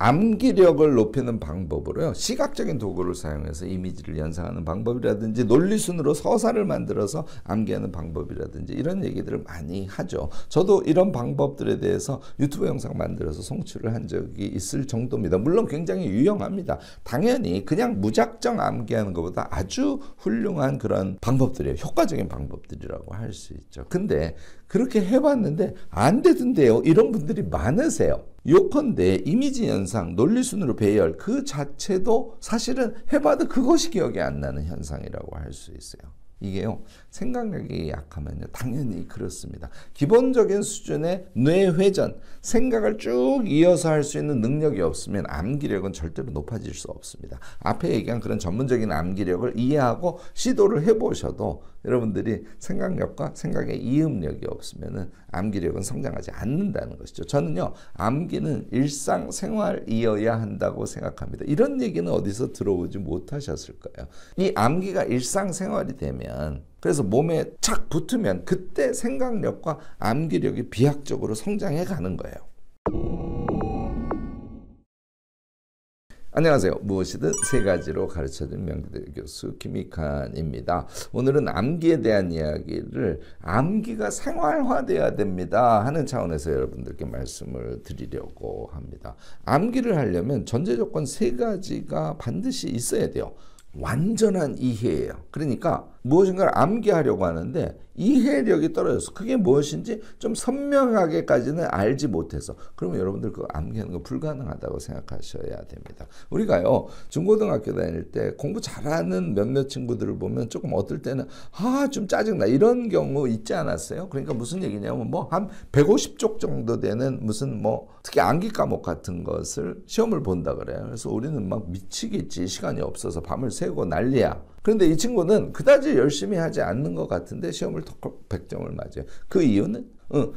암기력을 높이는 방법으로요. 시각적인 도구를 사용해서 이미지를 연상하는 방법이라든지 논리순으로 서사를 만들어서 암기하는 방법이라든지 이런 얘기들을 많이 하죠. 저도 이런 방법들에 대해서 유튜브 영상 만들어서 송출을 한 적이 있을 정도입니다. 물론 굉장히 유용합니다. 당연히 그냥 무작정 암기하는 것보다 아주 훌륭한 그런 방법들이에요. 효과적인 방법들이라고 할 수 있죠. 근데 그렇게 해봤는데 안 되던데요. 이런 분들이 많으세요. 요컨대 이미지 연상, 논리순으로 배열 그 자체도 사실은 해봐도 그것이 기억이 안 나는 현상이라고 할 수 있어요. 이게요, 생각력이 약하면요, 당연히 그렇습니다. 기본적인 수준의 뇌회전, 생각을 쭉 이어서 할 수 있는 능력이 없으면 암기력은 절대로 높아질 수 없습니다. 앞에 얘기한 그런 전문적인 암기력을 이해하고 시도를 해보셔도 여러분들이 생각력과 생각의 이음력이 없으면 암기력은 성장하지 않는다는 것이죠. 저는요, 암기는 일상생활이어야 한다고 생각합니다. 이런 얘기는 어디서 들어오지 못하셨을 거예요. 이 암기가 일상생활이 되면, 그래서 몸에 착 붙으면 그때 생각력과 암기력이 비약적으로 성장해 가는 거예요. 안녕하세요. 무엇이든 세 가지로 가르쳐드리는 명기대 교수 김익환입니다. 오늘은 암기에 대한 이야기를 암기가 생활화돼야 됩니다 하는 차원에서 여러분들께 말씀을 드리려고 합니다. 암기를 하려면 전제 조건 세 가지가 반드시 있어야 돼요. 완전한 이해예요. 그러니까 무엇인가를 암기하려고 하는데 이해력이 떨어져서 그게 무엇인지 좀 선명하게까지는 알지 못해서, 그러면 여러분들 그거 암기하는 거 불가능하다고 생각하셔야 됩니다. 우리가요, 중고등학교 다닐 때 공부 잘하는 몇몇 친구들을 보면 조금 어떨 때는 좀 짜증나 이런 경우 있지 않았어요? 그러니까 무슨 얘기냐면 뭐 한 150쪽 정도 되는 무슨 뭐 특히 암기 과목 같은 것을 시험을 본다 그래요. 그래서 우리는 막 미치겠지, 시간이 없어서 밤을 새고 난리야. 그런데 이 친구는 그다지 열심히 하지 않는 것 같은데 시험을 턱 100점을 맞아요. 그 이유는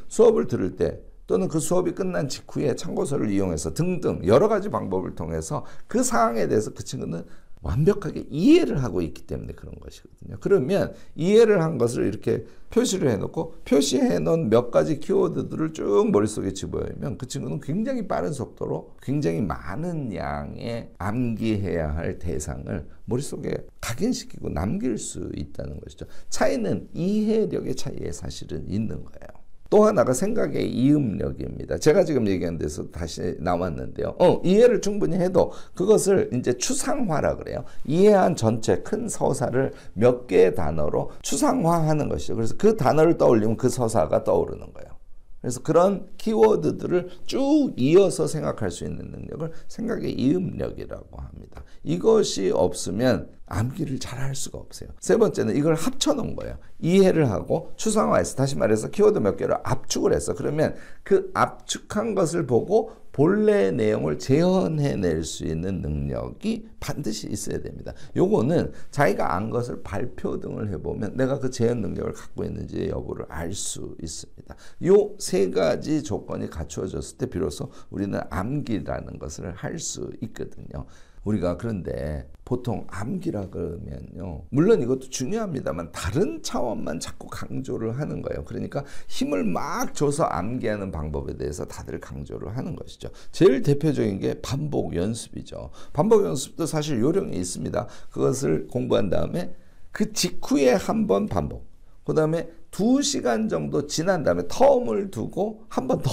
수업을 들을 때 또는 그 수업이 끝난 직후에 참고서를 이용해서 등등 여러 가지 방법을 통해서 그 사항에 대해서 그 친구는 완벽하게 이해를 하고 있기 때문에 그런 것이거든요. 그러면 이해를 한 것을 이렇게 표시를 해놓고 표시해 놓은 몇 가지 키워드들을 쭉 머릿속에 집어넣으면 그 친구는 굉장히 빠른 속도로 굉장히 많은 양의 암기해야 할 대상을 머릿속에 각인시키고 남길 수 있다는 것이죠. 차이는 이해력의 차이에 사실은 있는 거예요. 또 하나가 생각의 이음력입니다. 제가 지금 얘기한 데서 다시 나왔는데요. 이해를 충분히 해도 그것을 이제 추상화라 그래요. 이해한 전체 큰 서사를 몇 개의 단어로 추상화하는 것이죠. 그래서 그 단어를 떠올리면 그 서사가 떠오르는 거예요. 그래서 그런 키워드들을 쭉 이어서 생각할 수 있는 능력을 생각의 이음력이라고 합니다. 이것이 없으면 암기를 잘 할 수가 없어요. 세 번째는 이걸 합쳐놓은 거예요. 이해를 하고 추상화해서, 다시 말해서 키워드 몇 개를 압축을 했어. 그러면 그 압축한 것을 보고 본래의 내용을 재현해낼 수 있는 능력이 반드시 있어야 됩니다. 요거는 자기가 안 것을 발표 등을 해보면 내가 그 재현 능력을 갖고 있는지 여부를 알 수 있습니다. 요 세 가지 조건이 갖추어졌을 때 비로소 우리는 암기라는 것을 할 수 있거든요. 우리가 그런데 보통 암기라 그러면요, 물론 이것도 중요합니다만 다른 차원만 자꾸 강조를 하는 거예요. 그러니까 힘을 막 줘서 암기하는 방법에 대해서 다들 강조를 하는 것이죠. 제일 대표적인 게 반복 연습이죠. 반복 연습도 사실 요령이 있습니다. 그것을 공부한 다음에 그 직후에 한 번 반복, 그 다음에 2시간 정도 지난 다음에 텀을 두고 한 번 더,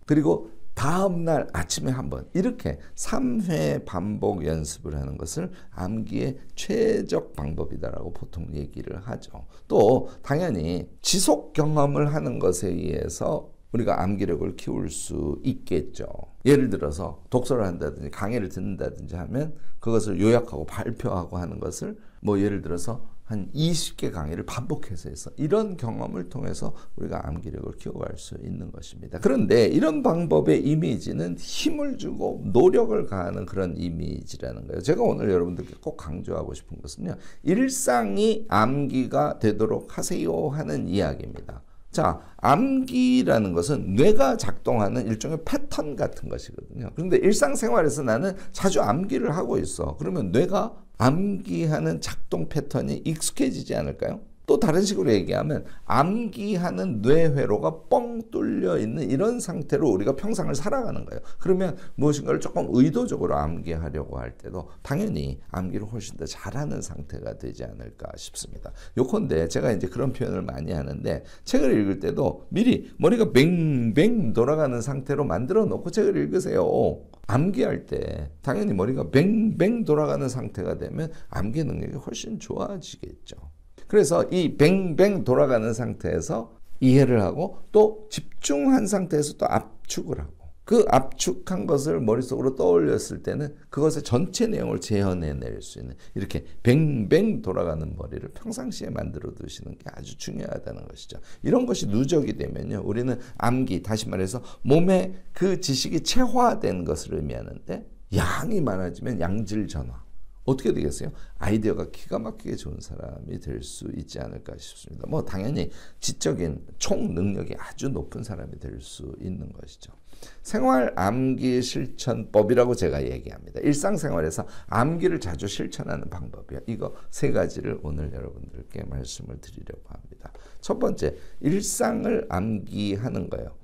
그리고 다음날 아침에 한 번, 이렇게 3회 반복 연습을 하는 것을 암기의 최적 방법이다라고 보통 얘기를 하죠. 또 당연히 지속 경험을 하는 것에 의해서 우리가 암기력을 키울 수 있겠죠. 예를 들어서 독서를 한다든지 강의를 듣는다든지 하면 그것을 요약하고 발표하고 하는 것을 뭐 예를 들어서 한 20개 강의를 반복해서 해서 이런 경험을 통해서 우리가 암기력을 키워갈 수 있는 것입니다. 그런데 이런 방법의 이미지는 힘을 주고 노력을 가하는 그런 이미지라는 거예요. 제가 오늘 여러분들께 꼭 강조하고 싶은 것은요, 일상이 암기가 되도록 하세요 하는 이야기입니다. 자, 암기라는 것은 뇌가 작동하는 일종의 패턴 같은 것이거든요. 그런데 일상생활에서 나는 자주 암기를 하고 있어. 그러면 뇌가 암기하는 작동 패턴이 익숙해지지 않을까요? 또 다른 식으로 얘기하면 암기하는 뇌회로가 뻥 뚫려 있는 이런 상태로 우리가 평생을 살아가는 거예요. 그러면 무엇인가를 조금 의도적으로 암기하려고 할 때도 당연히 암기를 훨씬 더 잘하는 상태가 되지 않을까 싶습니다. 요컨대 제가 이제 그런 표현을 많이 하는데 책을 읽을 때도 미리 머리가 뱅뱅 돌아가는 상태로 만들어 놓고 책을 읽으세요. 암기할 때 당연히 머리가 뱅뱅 돌아가는 상태가 되면 암기 능력이 훨씬 좋아지겠죠. 그래서 이 뱅뱅 돌아가는 상태에서 이해를 하고 또 집중한 상태에서 또 압축을 하고 그 압축한 것을 머릿속으로 떠올렸을 때는 그것의 전체 내용을 재현해낼 수 있는 이렇게 뱅뱅 돌아가는 머리를 평상시에 만들어 두시는 게 아주 중요하다는 것이죠. 이런 것이 누적이 되면요. 우리는 암기, 다시 말해서 몸에 그 지식이 체화된 것을 의미하는데 양이 많아지면 양질 전화. 어떻게 되겠어요? 아이디어가 기가 막히게 좋은 사람이 될 수 있지 않을까 싶습니다. 뭐 당연히 지적인 총 능력이 아주 높은 사람이 될 수 있는 것이죠. 생활 암기 실천법이라고 제가 얘기합니다. 일상생활에서 암기를 자주 실천하는 방법이요. 이거 세 가지를 오늘 여러분들께 말씀을 드리려고 합니다. 첫 번째, 일상을 암기하는 거예요.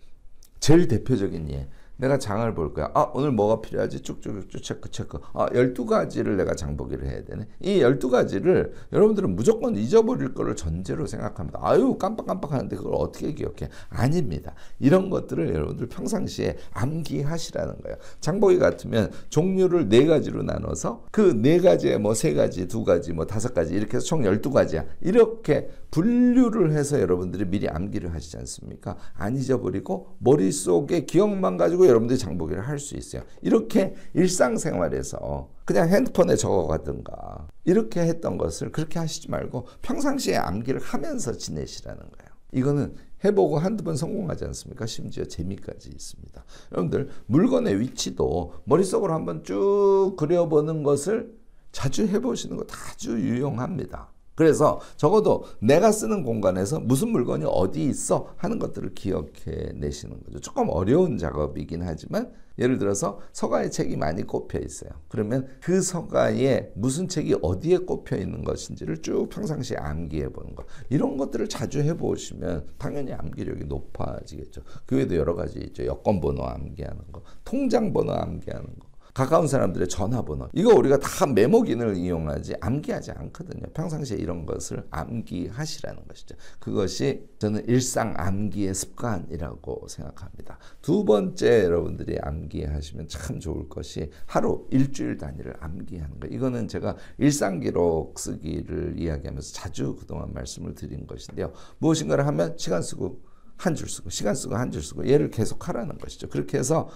제일 대표적인 예. 내가 장을 볼 거야. 오늘 뭐가 필요하지? 쭉쭉쭉 체크. 12가지를 내가 장보기를 해야 되네. 이 12가지를 여러분들은 무조건 잊어버릴 거를 전제로 생각합니다. 아유, 깜빡깜빡 하는데 그걸 어떻게 기억해? 아닙니다. 이런 것들을 여러분들 평상시에 암기하시라는 거예요. 장보기 같으면 종류를 4가지로 나눠서 그 4가지에 뭐 3가지, 2가지, 뭐 5가지 이렇게 해서 총 12가지야. 이렇게 분류를 해서 여러분들이 미리 암기를 하시지 않습니까? 안 잊어버리고 머릿속에 기억만 가지고 여러분들이 장보기를 할 수 있어요. 이렇게 일상생활에서 그냥 핸드폰에 적어가든가 이렇게 했던 것을 그렇게 하시지 말고 평상시에 암기를 하면서 지내시라는 거예요. 이거는 해보고 한두 번 성공하지 않습니까? 심지어 재미까지 있습니다. 여러분들 물건의 위치도 머릿속으로 한번 쭉 그려보는 것을 자주 해보시는 거 아주 유용합니다. 그래서 적어도 내가 쓰는 공간에서 무슨 물건이 어디 있어 하는 것들을 기억해 내시는 거죠. 조금 어려운 작업이긴 하지만 예를 들어서 서가에 책이 많이 꼽혀 있어요. 그러면 그 서가에 무슨 책이 어디에 꼽혀 있는 것인지를 쭉 평상시에 암기해 보는 것. 이런 것들을 자주 해보시면 당연히 암기력이 높아지겠죠. 그 외에도 여러 가지 있죠. 여권번호 암기하는 거, 통장번호 암기하는 거. 가까운 사람들의 전화번호. 이거 우리가 다 메모 기능을 이용하지 암기하지 않거든요. 평상시에 이런 것을 암기하시라는 것이죠. 그것이 저는 일상 암기의 습관이라고 생각합니다. 두 번째 여러분들이 암기하시면 참 좋을 것이 하루 일주일 단위를 암기하는 거예요. 이거는 제가 일상 기록 쓰기를 이야기하면서 자주 그동안 말씀을 드린 것인데요. 무엇인가를 하면 시간 쓰고 한 줄 쓰고 시간 쓰고 한 줄 쓰고 얘를 계속 하라는 것이죠. 그렇게 해서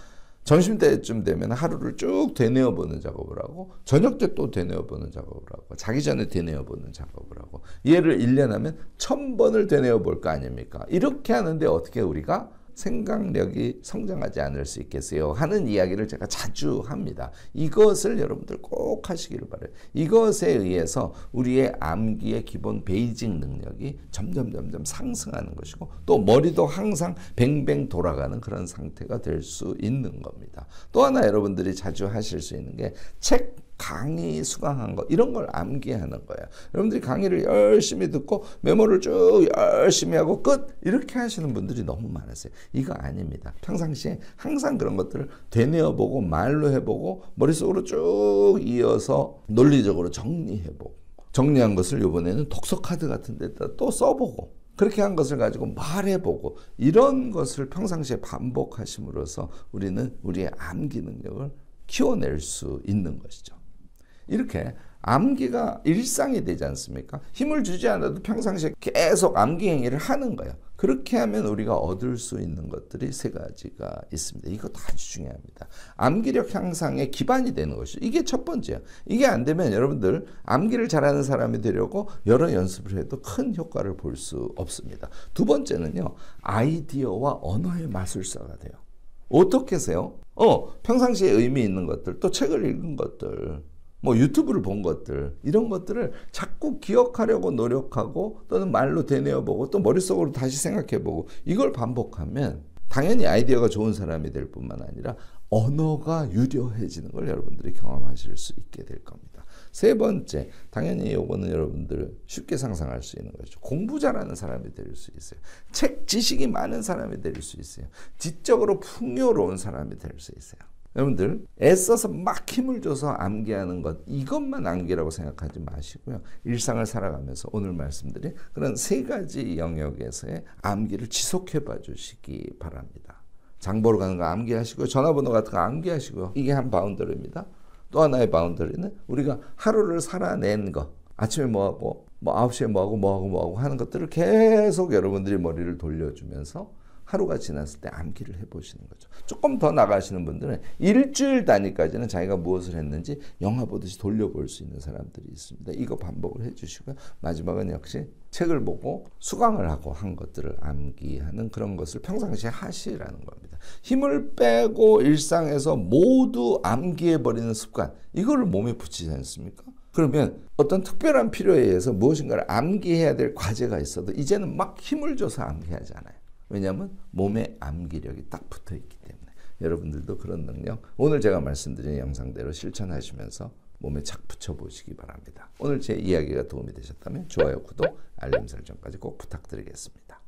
점심때쯤 되면 하루를 쭉 되뇌어보는 작업을 하고 저녁 때 또 되뇌어보는 작업을 하고 자기 전에 되뇌어보는 작업을 하고 얘를 1년 하면 1000번을 되뇌어볼 거 아닙니까? 이렇게 하는데 어떻게 우리가 생각력이 성장하지 않을 수 있겠어요? 하는 이야기를 제가 자주 합니다. 이것을 여러분들 꼭 하시기를 바라요. 이것에 의해서 우리의 암기의 기본 베이직 능력이 점점 상승하는 것이고 또 머리도 항상 뱅뱅 돌아가는 그런 상태가 될 수 있는 겁니다. 또 하나 여러분들이 자주 하실 수 있는 게 책 강의 수강한 거 이런 걸 암기하는 거예요. 여러분들이 강의를 열심히 듣고 메모를 쭉 열심히 하고 끝 이렇게 하시는 분들이 너무 많으세요. 이거 아닙니다. 평상시에 항상 그런 것들을 되뇌어보고 말로 해보고 머릿속으로 쭉 이어서 논리적으로 정리해보고 정리한 것을 이번에는 독서 카드 같은 데다 또 써보고 그렇게 한 것을 가지고 말해보고 이런 것을 평상시에 반복하심으로써 우리는 우리의 암기 능력을 키워낼 수 있는 것이죠. 이렇게 암기가 일상이 되지 않습니까? 힘을 주지 않아도 평상시에 계속 암기 행위를 하는 거예요. 그렇게 하면 우리가 얻을 수 있는 것들이 3가지가 있습니다. 이것도 아주 중요합니다. 암기력 향상의 기반이 되는 것이죠. 이게 첫 번째예요. 이게 안 되면 여러분들 암기를 잘하는 사람이 되려고 여러 연습을 해도 큰 효과를 볼 수 없습니다. 두 번째는요. 아이디어와 언어의 마술사가 돼요. 어떻게 하세요? 평상시에 의미 있는 것들, 또 책을 읽은 것들, 뭐 유튜브를 본 것들 이런 것들을 자꾸 기억하려고 노력하고 또는 말로 되뇌어보고 또 머릿속으로 다시 생각해보고 이걸 반복하면 당연히 아이디어가 좋은 사람이 될 뿐만 아니라 언어가 유려해지는 걸 여러분들이 경험하실 수 있게 될 겁니다. 세 번째, 당연히 요거는 여러분들 쉽게 상상할 수 있는 거죠. 공부 잘하는 사람이 될 수 있어요. 책 지식이 많은 사람이 될 수 있어요. 지적으로 풍요로운 사람이 될 수 있어요. 여러분들 애써서 막 힘을 줘서 암기하는 것, 이것만 암기라고 생각하지 마시고요. 일상을 살아가면서 오늘 말씀드린 그런 세 가지 영역에서의 암기를 지속해 봐 주시기 바랍니다. 장 보러 가는 거 암기하시고요. 전화번호 같은 거 암기하시고요. 이게 한 바운더리입니다. 또 하나의 바운더리는 우리가 하루를 살아낸 거, 아침에 뭐하고, 9시에 뭐하고 하는 것들을 계속 여러분들이 머리를 돌려주면서 하루가 지났을 때 암기를 해보시는 거죠. 조금 더 나가시는 분들은 일주일 단위까지는 자기가 무엇을 했는지 영화 보듯이 돌려볼 수 있는 사람들이 있습니다. 이거 반복을 해주시고요. 마지막은 역시 책을 보고 수강을 하고 한 것들을 암기하는 그런 것을 평상시에 하시라는 겁니다. 힘을 빼고 일상에서 모두 암기해버리는 습관, 이거를 몸에 붙이지 않습니까? 그러면 어떤 특별한 필요에 의해서 무엇인가를 암기해야 될 과제가 있어도 이제는 막 힘을 줘서 암기하지 않아요. 왜냐하면 몸에 암기력이 딱 붙어 있기 때문에. 여러분들도 그런 능력 오늘 제가 말씀드린 영상대로 실천하시면서 몸에 착 붙여보시기 바랍니다. 오늘 제 이야기가 도움이 되셨다면 좋아요, 구독, 알림 설정까지 꼭 부탁드리겠습니다.